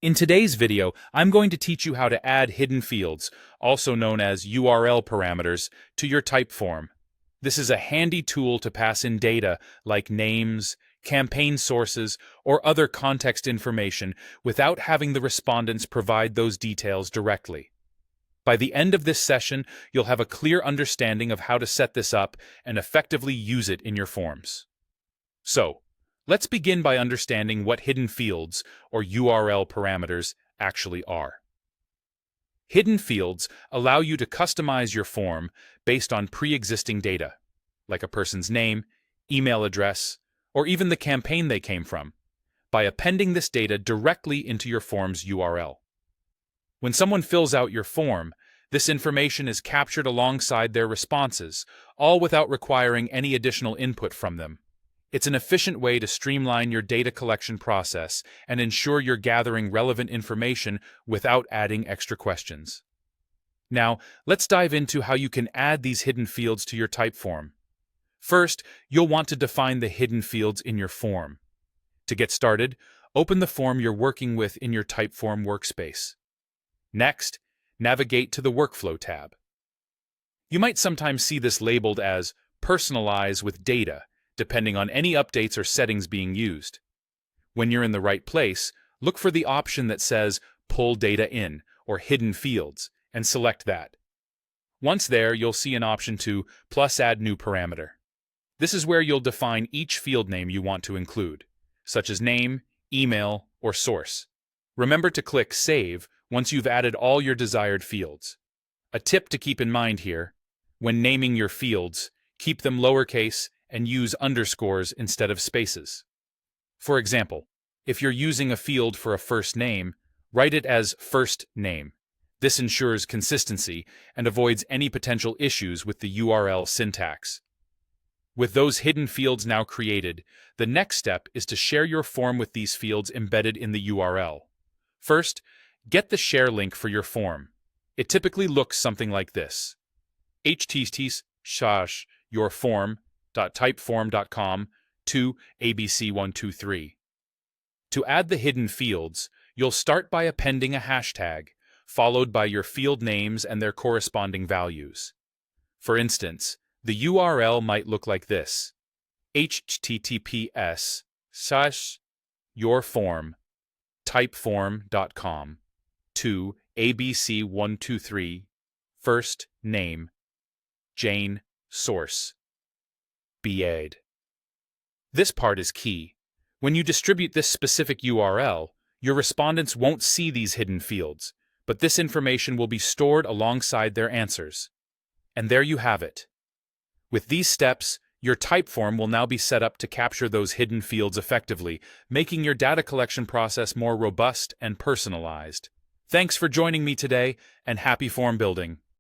In today's video, I'm going to teach you how to add hidden fields, also known as URL parameters, to your Typeform. This is a handy tool to pass in data like names, campaign sources, or other context information without having the respondents provide those details directly. By the end of this session, you'll have a clear understanding of how to set this up and effectively use it in your forms. So, let's begin by understanding what hidden fields, or URL parameters, actually are. Hidden fields allow you to customize your form based on pre-existing data, like a person's name, email address, or even the campaign they came from, by appending this data directly into your form's URL. When someone fills out your form, this information is captured alongside their responses, all without requiring any additional input from them. It's an efficient way to streamline your data collection process and ensure you're gathering relevant information without adding extra questions. Now, let's dive into how you can add these hidden fields to your Typeform. First, you'll want to define the hidden fields in your form. To get started, open the form you're working with in your Typeform workspace. Next, navigate to the Workflow tab. You might sometimes see this labeled as Personalize with Data, depending on any updates or settings being used. When you're in the right place, look for the option that says Pull Data In or Hidden Fields and select that. Once there, you'll see an option to Add New Parameter. This is where you'll define each field name you want to include, such as name, email, or source. Remember to click Save once you've added all your desired fields. A tip to keep in mind here: when naming your fields, keep them lowercase and use underscores instead of spaces. For example, if you're using a field for a first name, write it as first name. This ensures consistency and avoids any potential issues with the URL syntax. With those hidden fields now created, the next step is to share your form with these fields embedded in the URL. First, get the share link for your form. It typically looks something like this: http://yourform.typeform.com to abc123. To add the hidden fields, you'll start by appending a hashtag, followed by your field names and their corresponding values. For instance, the URL might look like this: https://yourform.typeform.com to abc123, first name, Jane, source, BA'd. This part is key. When you distribute this specific URL, your respondents won't see these hidden fields, but this information will be stored alongside their answers. And there you have it. With these steps, your Typeform will now be set up to capture those hidden fields effectively, making your data collection process more robust and personalized. Thanks for joining me today, and happy form building!